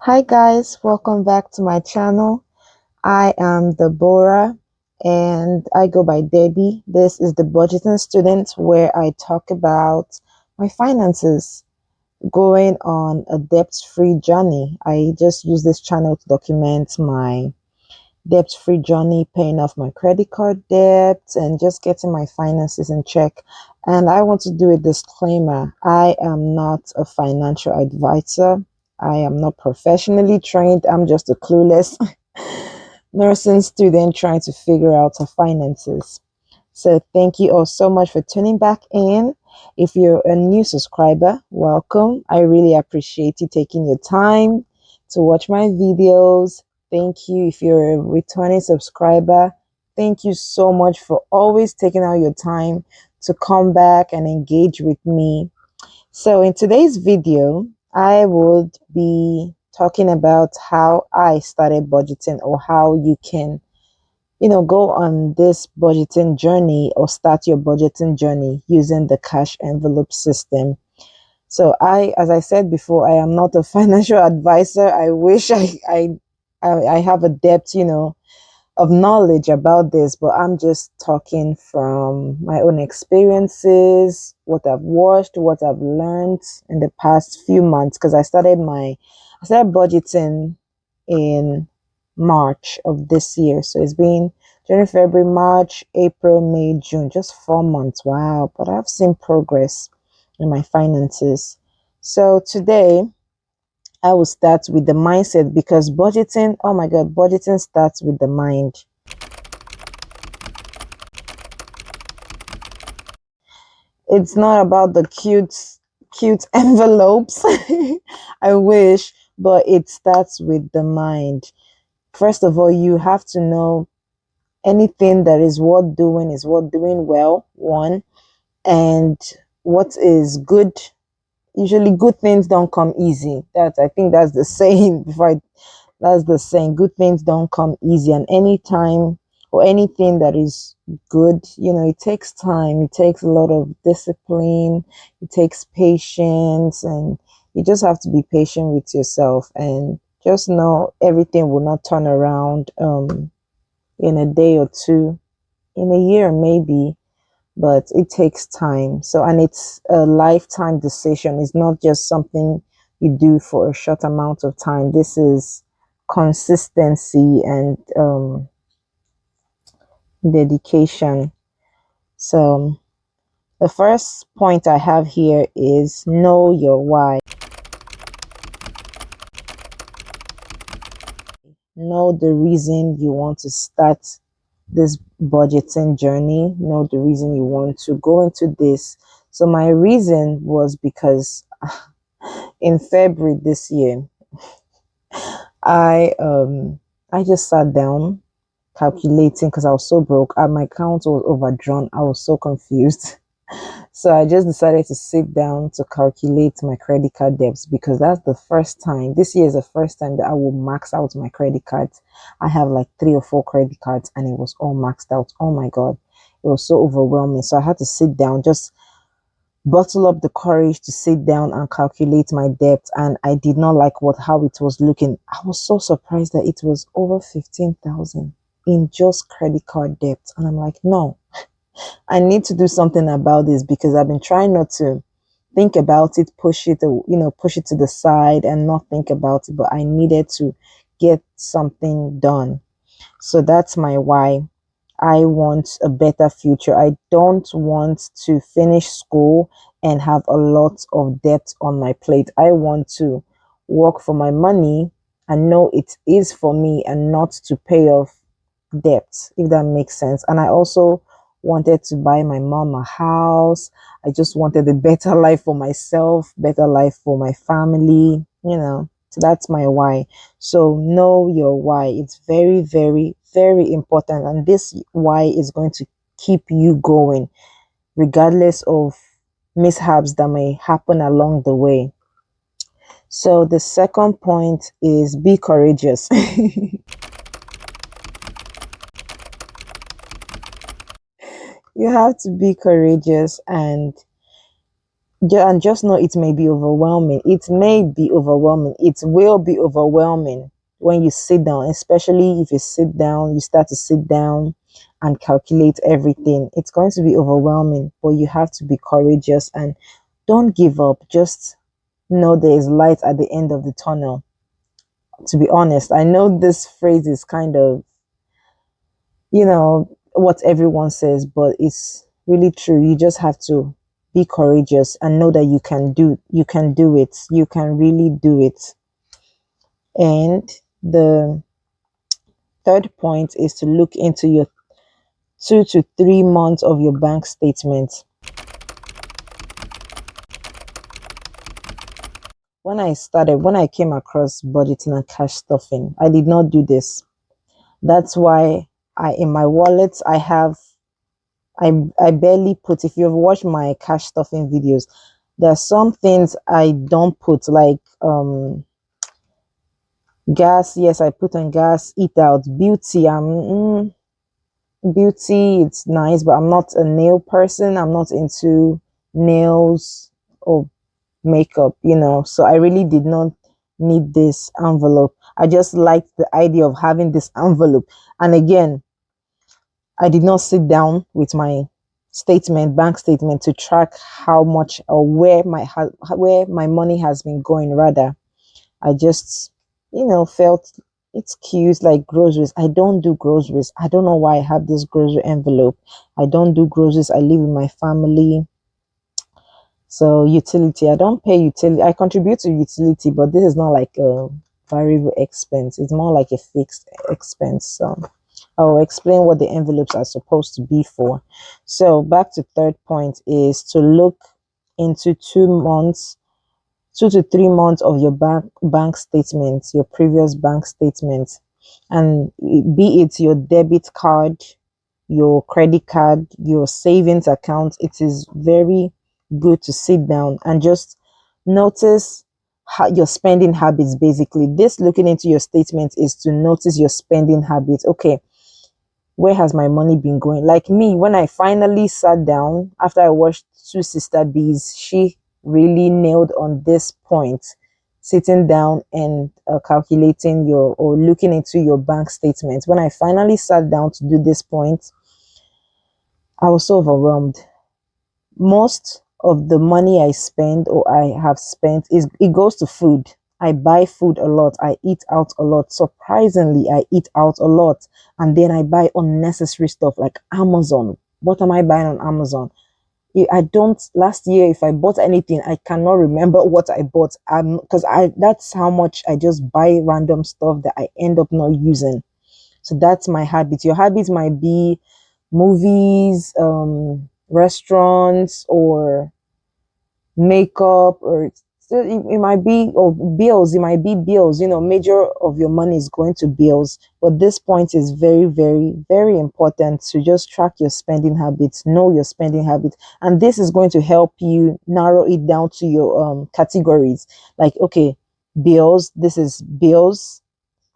Hi guys, welcome back to my channel. I am Deborah and I go by Debbie. This is the Budgeting Student where I talk about my finances going on a debt-free journey. I just use this channel to document my debt-free journey, paying off my credit card debts and just getting my finances in check. And I want to do a disclaimer. I am not a financial advisor. I am not professionally trained. I'm just a clueless nursing student trying to figure out her finances. So thank you all so much for tuning back in. If you're a new subscriber, welcome. I really appreciate you taking your time to watch my videos. Thank you. If you're a returning subscriber, thank you so much for always taking out your time to come back and engage with me. So in today's video, I would be talking about how I started budgeting or how you can go on this budgeting journey or start your budgeting journey using the cash envelope system. So as I said before, I am not a financial advisor. I wish I have a depth, of knowledge about this, but I'm just talking from my own experiences, what I've watched, what I've learned in the past few months. Because I started budgeting in March of this year. So it's been January, February, March, April, May, June, just 4 months. Wow. But I've seen progress in my finances. So today I will start with the mindset because budgeting, oh my God, budgeting starts with the mind. It's not about the cute envelopes. I wish, but it starts with the mind. First of all, you have to know anything that is worth doing well, one, and what is good. Usually good things don't come easy. I think that's the saying that's the saying. Good things don't come easy, and anytime or anything that is good, it takes time. It takes a lot of discipline. It takes patience, and you just have to be patient with yourself and just know everything will not turn around in a day or two, in a year maybe, but it takes time. So, and it's a lifetime decision. It's not just something you do for a short amount of time. This is consistency and dedication. So, the first point I have here is know your why. Know the reason you want to start this budgeting journey. Know the reason you want to go into this. So, my reason was because in February this year, I um I just sat down calculating because I was so broke. My account was overdrawn. I was so confused. So I just decided to sit down to calculate my credit card debts because that's the first time. This year is the first time that I will max out my credit cards. I have like 3 or 4 credit cards and it was all maxed out. Oh my God. It was so overwhelming. So I had to sit down, just bottle up the courage to sit down and calculate my debt, and I did not like how it was looking. I was so surprised that it was over 15,000 in just credit card debt, and I'm like, no, I need to do something about this because I've been trying not to think about it, push it to the side and not think about it, but I needed to get something done. So that's my why. I want a better future. I don't want to finish school and have a lot of debt on my plate. I want to work for my money and know it is for me and not to pay off debt, if that makes sense. And I also wanted to buy my mom a house. I just wanted a better life for myself, better life for my family. So that's my why. So know your why. It's very, very, very important. And this why is going to keep you going, regardless of mishaps that may happen along the way. So the second point is be courageous. You have to be courageous and And just know it may be overwhelming. It may be overwhelming. It will be overwhelming when you sit down, especially if you sit down, you start to sit down and calculate everything. It's going to be overwhelming, but you have to be courageous and don't give up. Just know there is light at the end of the tunnel. To be honest, I know this phrase is kind of, what everyone says, but it's really true. You just have to be courageous and know that you can do it. You can really do it. And the third point is to look into your 2 to 3 months of your bank statement. When I came across budgeting and cash stuffing, I did not do this. That's why in my wallet, I barely put, if you've watched my cash stuffing videos, there are some things I don't put, like gas. Yes, I put on gas, eat out, beauty. Beauty, it's nice, but I'm not a nail person. I'm not into nails or makeup. So I really did not need this envelope. I just liked the idea of having this envelope. And again, I did not sit down with my bank statement, to track how much or where my money has been going. Rather, I just, felt it's cute, like groceries. I don't do groceries. I don't know why I have this grocery envelope. I don't do groceries. I live with my family. So utility, I don't pay utility. I contribute to utility, but this is not like a variable expense. It's more like a fixed expense. So I'll explain what the envelopes are supposed to be for. So back to third point is to look into 2 months, 2 to 3 months of your bank statements, your previous bank statements, and be it your debit card, your credit card, your savings account. It is very good to sit down and just notice how your spending habits. Basically, this looking into your statement is to notice your spending habits. Okay, where has my money been going? Like me, when I finally sat down after I watched Two Sister Bees, she really nailed on this point. Sitting down and calculating your or looking into your bank statements. When I finally sat down to do this point, I was so overwhelmed. Most of the money I spend or I have spent it goes to food. I buy food a lot. I eat out a lot. Surprisingly, I eat out a lot. And then I buy unnecessary stuff like Amazon. What am I buying on Amazon? I don't, last year, if I bought anything, I cannot remember what I bought. Because that's how much I just buy random stuff that I end up not using. So that's my habit. Your habit might be movies, restaurants, or makeup, or it might be, or bills. It might be bills. Major of your money is going to bills. But this point is very, very, very important, to just track your spending habits, know your spending habits, and this is going to help you narrow it down to your categories. Like, okay, bills. This is bills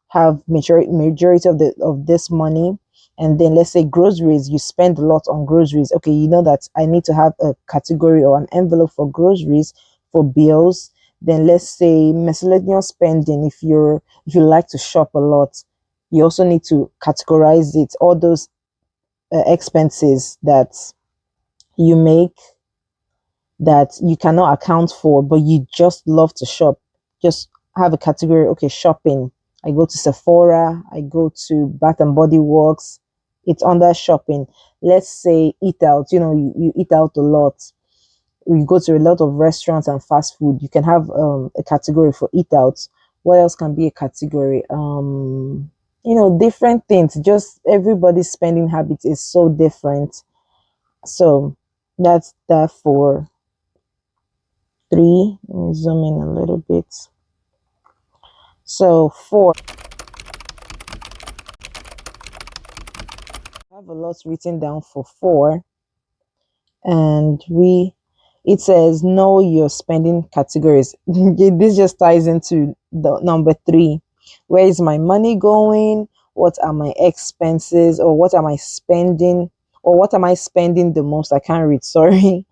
have majority of this money. And then let's say groceries, you spend a lot on groceries. Okay, you know that I need to have a category or an envelope for groceries, for bills. Then let's say miscellaneous spending, if you like to shop a lot, you also need to categorize it, all those expenses that you make that you cannot account for, but you just love to shop. Just have a category. Okay, shopping. I go to Sephora, I go to Bath and Body Works. It's under shopping. Let's say eat out. You eat out a lot. You go to a lot of restaurants and fast food. You can have a category for eat out. What else can be a category? Different things. Just everybody's spending habits is so different. So that's that for three. Let me zoom in a little bit. So four, I have a lot written down for four, and it says know your spending categories. This just ties into the number three. Where is my money going? What are my expenses, or what am I spending, or what am I spending the most? I can't read, sorry.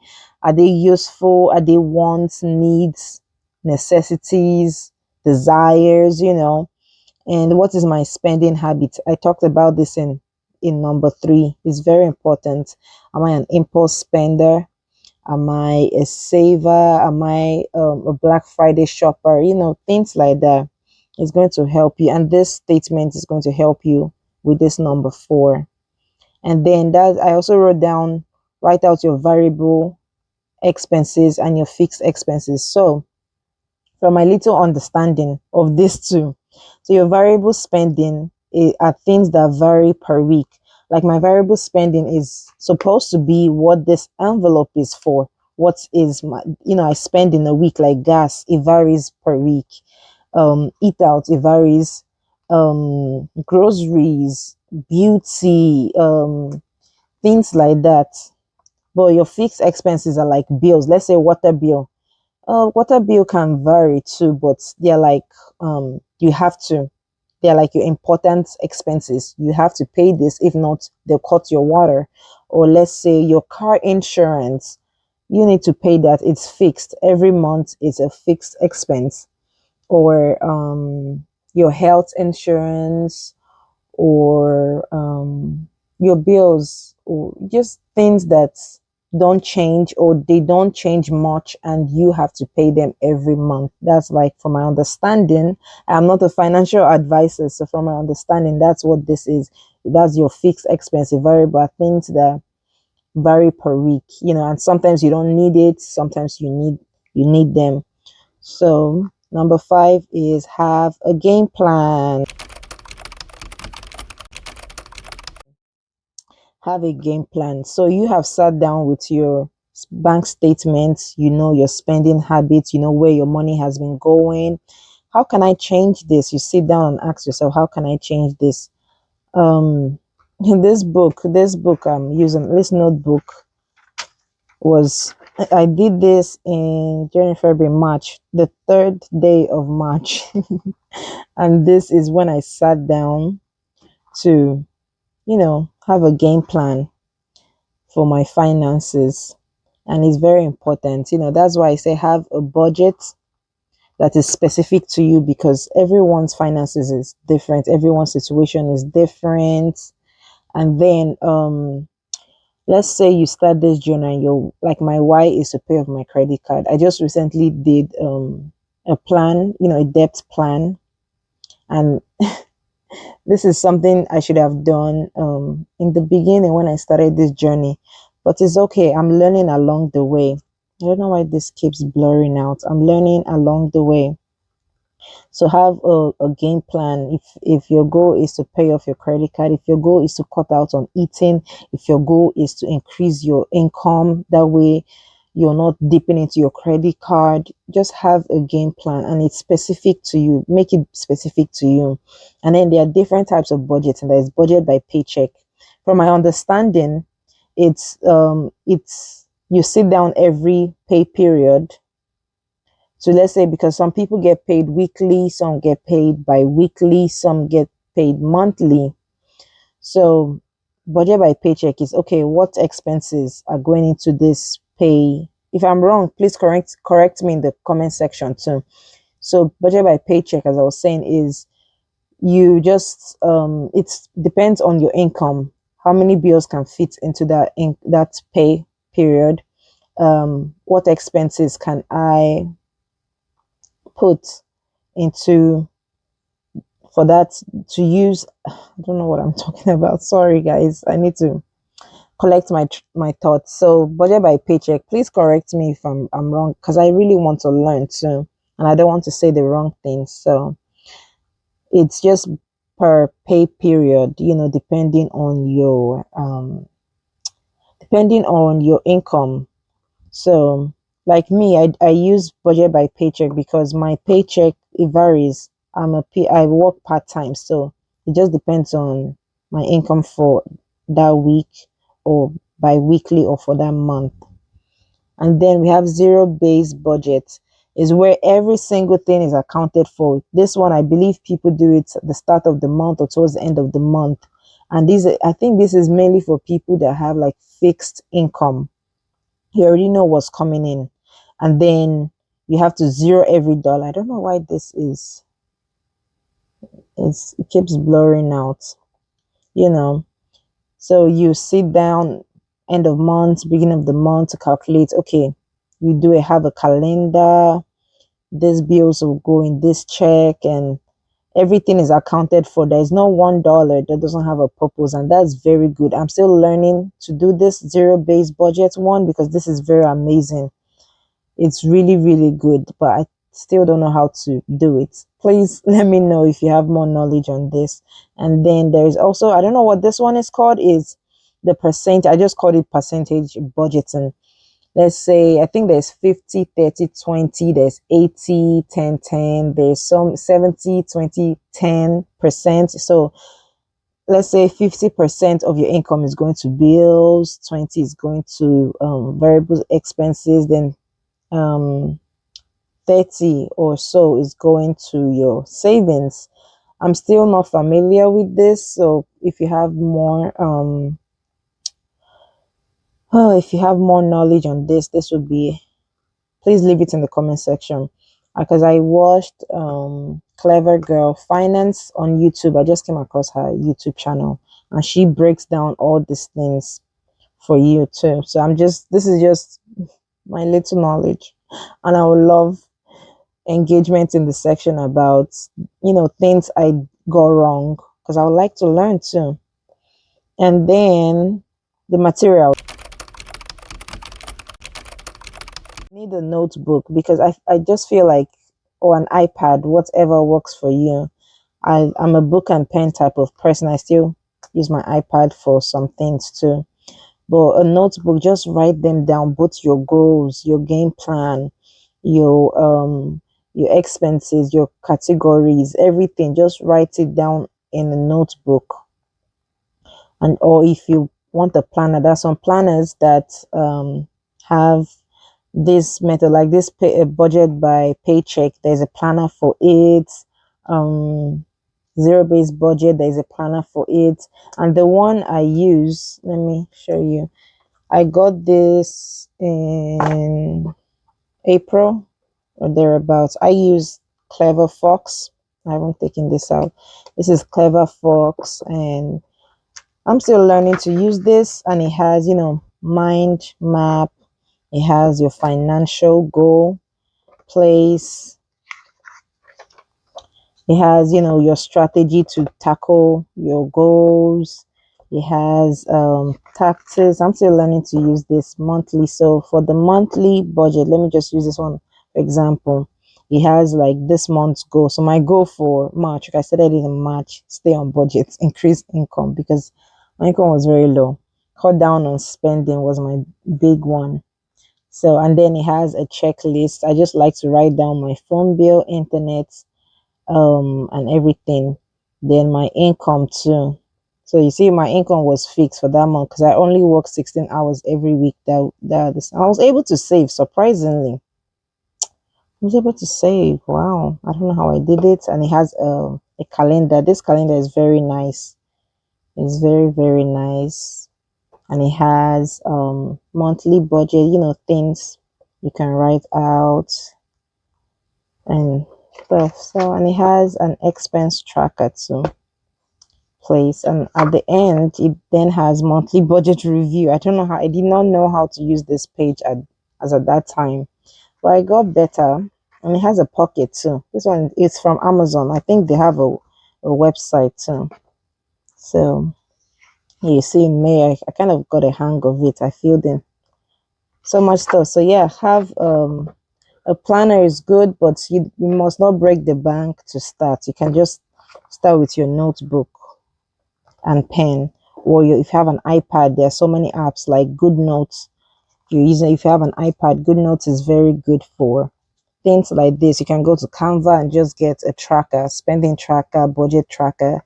Are they useful? Are they wants, needs, necessities, desires, And what is my spending habit? I talked about this in number 3. It's very important. Am I an impulse spender? Am I a saver? Am I a Black Friday shopper? Things like that. It's going to help you. And this statement is going to help you with this number 4. And then that I also write out your variable expenses and your fixed expenses. So from my little understanding of these two, so your variable spending are things that vary per week. Like my variable spending is supposed to be what this envelope is for. What is my, I spend in a week, like gas, it varies per week. Eat out, it varies. Groceries, beauty, things like that. But your fixed expenses are like bills. Let's say water bill. Water bill can vary too, but they're like you have to. They're like your important expenses. You have to pay this. If not, they'll cut your water. Or let's say your car insurance. You need to pay that. It's fixed every month. It's a fixed expense. Or your health insurance, or your bills, or just things that don't change, or they don't change much and you have to pay them every month. That's like, from my understanding, I'm not a financial advisor, so from my understanding, that's what this is. That's your fixed expense, variable things that vary per week, and sometimes you don't need it, sometimes you need them. So number 5 is have a game plan. Have a game plan. So you have sat down with your bank statements, your spending habits, where your money has been going. How can I change this? You sit down and ask yourself, how can I change this? In this book I'm using, this notebook was, I did this in January, February, March, the 3rd day of March. And this is when I sat down to, have a game plan for my finances. And it's very important. That's why I say have a budget that is specific to you, because everyone's finances is different, everyone's situation is different. And then let's say you start this journey and you're like, my why is to pay off my credit card. I just recently did a plan, a debt plan. And this is something I should have done in the beginning when I started this journey. But it's okay. I'm learning along the way. I don't know why this keeps blurring out. I'm learning along the way. So have a game plan. If your goal is to pay off your credit card, if your goal is to cut out on eating, if your goal is to increase your income, that way you're not dipping into your credit card, just have a game plan, and it's specific to you. Make it specific to you. And then there are different types of budgets, and there's budget by paycheck. From my understanding, it's you sit down every pay period. So let's say, because some people get paid weekly, some get paid bi-weekly, some get paid monthly. So budget by paycheck is, okay, what expenses are going into this pay? If I'm wrong, please correct me in the comment section too. So budget by paycheck, as I was saying, is you just it depends on your income, how many bills can fit into that pay period. What expenses can I put into for that to use? I don't know what I'm talking about. Sorry guys, I need to collect my thoughts. So budget by paycheck, please correct me if I'm wrong, because I really want to learn too, and I don't want to say the wrong thing. So it's just per pay period, depending on your income. So, like me, I use budget by paycheck because my paycheck, it varies. I work part time, so it just depends on my income for that week, or bi-weekly, or for that month. And then we have zero based budget, is where every single thing is accounted for. This one, I believe people do it at the start of the month or towards the end of the month. And I think this is mainly for people that have like fixed income. You already know what's coming in, and then you have to zero every dollar. I don't know why this is, it keeps blurring out, you know. So you sit down end of month, beginning of the month to calculate, okay, you do have a calendar, these bills will go in this check, and everything is accounted for. There's no $1 that doesn't have a purpose, and that's very good. I'm still learning to do this zero-based budget one because this is very amazing. It's really, really good, but I still don't know how to do it. Please let me know if you have more knowledge on this. And then there is also, I don't know what this one is called, is the percent. I just called it percentage budgeting. Let's say, I think there's 50, 30, 20, there's 80, 10, 10, there's some 70, 20, 10%. So let's say 50% of your income is going to bills, 20 is going to variable expenses, then um 30 or so is going to your savings. I'm still not familiar with this, so if you have more if you have more knowledge on this would be, please leave it in the comment section, because I watched Clever Girl Finance on YouTube. I just came across her YouTube channel, and she breaks down all these things for you too. So this is just my little knowledge, and I would love engagement in the section about, things I got wrong, because I would like to learn too. And then the material, need a notebook, because I just feel like, or an iPad, whatever works for you. I'm a book and pen type of person. I still use my iPad for some things too, but a notebook, just write them down, both your goals, your game plan, your expenses, your categories, everything. Just write it down in a notebook. And or if you want a planner, there's some planners that have this method, like this a budget by paycheck. There's a planner for it. Zero-based budget, there's a planner for it. And the one I use, let me show you. I got this in April or thereabouts. I use Clever Fox. I haven't taken this out. This is Clever Fox, and I'm still learning to use this. And it has, mind map. It has your financial goal, place. It has, your strategy to tackle your goals. It has taxes. I'm still learning to use this monthly. So for the monthly budget, let me just use this one for example. It has like this month's goal. So my goal for March, like I started it in March, stay on budget, increase income, because my income was very low. Cut down on spending was my big one. So, and then it has a checklist. I just like to write down my phone bill, internet, and everything. Then my income too. So you see, my income was fixed for that month because I only work 16 hours every week. I was able to save, surprisingly. I was able to save. Wow. I don't know how I did it. And it has a calendar. This calendar is very nice. It's very, very nice. And it has monthly budget, things you can write out and stuff. So, and it has an expense tracker too, place. And at the end, it then has monthly budget review. I don't know how, I did not know how to use this page as at that time, but I got better. And it has a pocket too. This one is from Amazon. I think they have a website too. So you see, in May, I kind of got a hang of it. I filled in so much stuff. So yeah, have a planner is good, but you must not break the bank to start. You can just start with your notebook and pen, or if you have an iPad, there are so many apps like Good Notes. If you have an iPad, Good Notes is very good for things like this. You can go to Canva and just get a tracker, spending tracker, budget tracker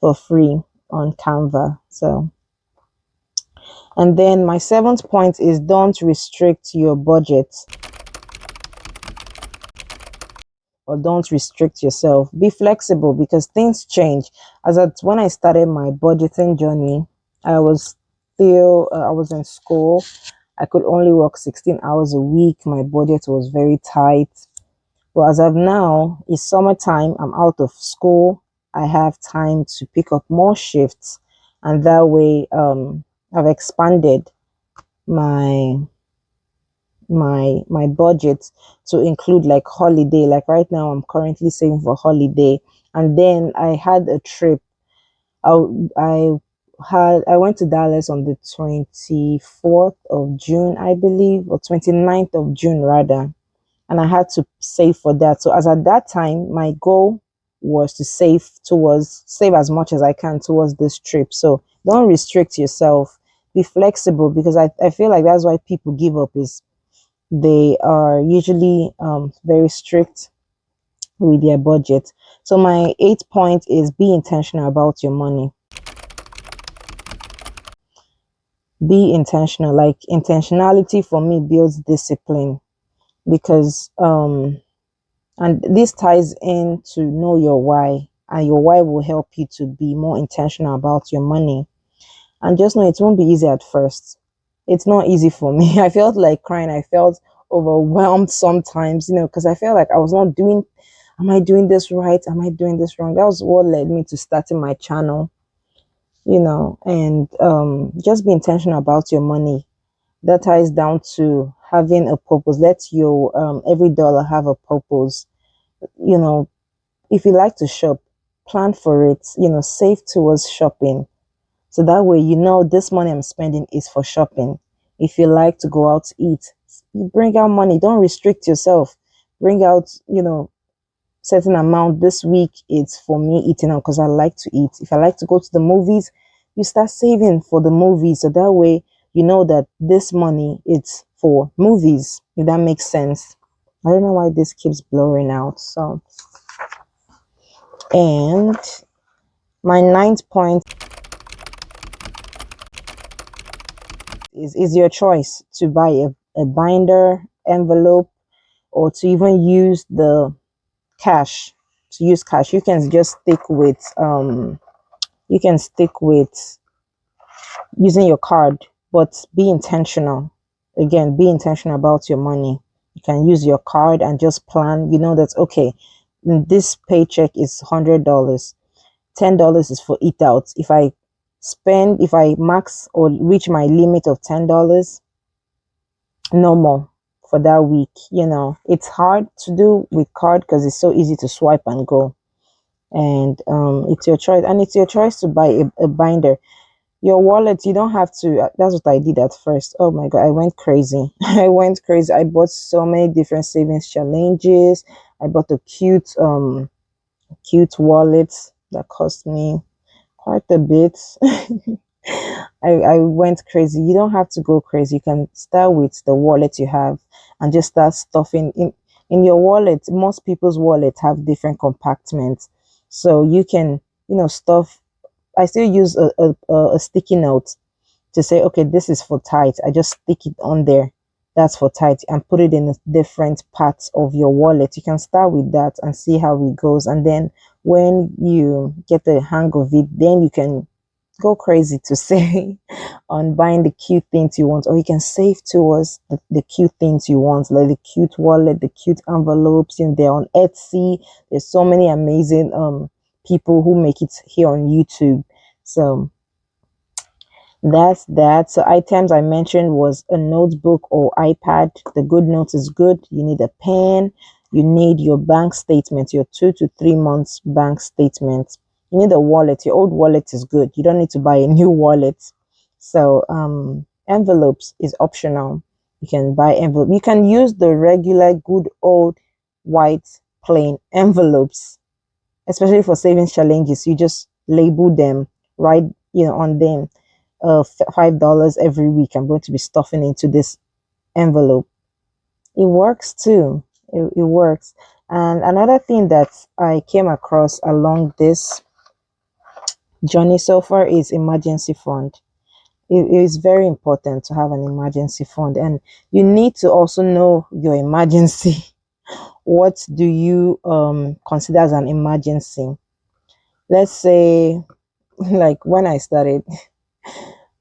for free on Canva. So, and then my seventh point is, don't restrict your budget, or don't restrict yourself. Be flexible, because things change. When I started my budgeting journey, I was in school, I could only work 16 hours a week. My budget was very tight. But as of now, it's summertime. I'm out of school. I have time to pick up more shifts, and that way, I've expanded my my budget to include like holiday. Like right now, I'm currently saving for holiday, and then I had a trip. I I went to Dallas on the 24th of June, I believe, or 29th of June rather, and I had to save for that. So as at that time, my goal was to save as much as I can towards this trip. So don't restrict yourself. Be flexible, because I feel like that's why people give up, is they are usually very strict with their budget. So my eighth point is be intentional about your money. Be intentional. Like intentionality for me builds discipline, because and this ties in to know your why, and your why will help you to be more intentional about your money. And just know it won't be easy at first. It's not easy for me. I felt like crying. I felt overwhelmed sometimes, because I felt like I was not doing, am I doing this right? Am I doing this wrong? That was what led me to starting my channel, and just be intentional about your money. That ties down to having a purpose. Let your every dollar have a purpose. You know, if you like to shop, plan for it, save towards shopping. So that way, this money I'm spending is for shopping. If you like to go out to eat, you bring out money. Don't restrict yourself. Bring out, certain amount this week. It's for me eating out because I like to eat. If I like to go to the movies, you start saving for the movies. So that way, you know that this money it's for movies. If that makes sense. I don't know why this keeps blurring out. So, and my ninth point is your choice to buy a binder, envelope, or to even use the cash. To use cash, you can just stick with using your card, but be intentional. Again, be intentional about your money. You can use your card and just plan. You know that okay, this paycheck is $100. $10 is for eat out. If I max or reach my limit of $10, no more for that week. It's hard to do with card because it's so easy to swipe and go. And it's your choice. And it's your choice to buy a binder. Your wallet, you don't have to. That's what I did at first. Oh my God, I went crazy. I went crazy. I bought so many different savings challenges. I bought a cute wallet that cost me quite a bit. I went crazy. You don't have to go crazy. You can start with the wallet you have and just start stuffing in your wallet. Most people's wallet have different compartments. So you can, stuff. I still use a sticky note to say, okay, this is for tight. I just stick it on there. That's for tight and put it in different parts of your wallet. You can start with that and see how it goes. And then when you get the hang of it, then you can go crazy to say on buying the cute things you want, or you can save towards the cute things you want, like the cute wallet, the cute envelopes. They're on Etsy. There's so many amazing people who make it here on YouTube. So that's that. So items I mentioned was a notebook or iPad. The good note is good. You need a pen. You need your bank statement, your 2 to 3 months bank statement. You need a wallet. Your old wallet is good. You don't need to buy a new wallet. So envelopes is optional. You can buy envelope. You can use the regular good old white plain envelopes, especially for savings challenges. You just label them, write on them $5 every week. I'm going to be stuffing into this envelope. It works too. It works. And another thing that I came across along this journey so far is emergency fund. It is very important to have an emergency fund, and you need to also know your emergency. What do you consider as an emergency? Let's say, like when I started,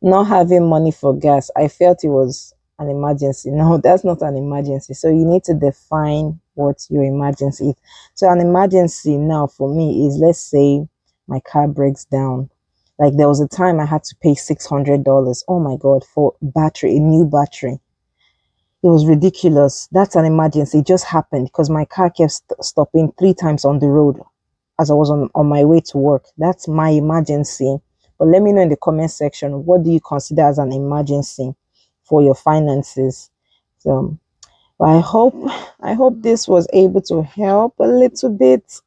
not having money for gas, I felt it was an emergency. No, that's not an emergency. So you need to define what your emergency is. So an emergency now for me is, let's say my car breaks down. Like there was a time I had to pay $600. Oh my God, for battery, a new battery. It was ridiculous. That's an emergency. It just happened because my car kept stopping 3 times on the road as I was on my way to work. That's my emergency. But let me know in the comment section, what do you consider as an emergency for your finances? So I hope this was able to help a little bit.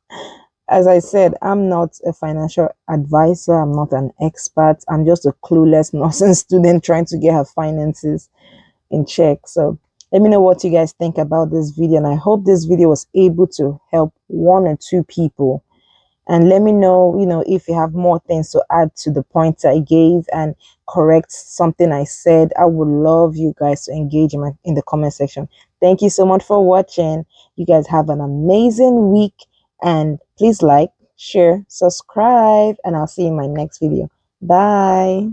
As I said, I'm not a financial advisor. I'm not an expert. I'm just a clueless nursing student trying to get her finances in check. So let me know what you guys think about this video, and I hope this video was able to help 1 or 2 people. And let me know, if you have more things to add to the points I gave and correct something I said. I would love you guys to engage in the comment section. Thank you so much for watching. You guys have an amazing week, and please like, share, subscribe, and I'll see you in my next video. Bye.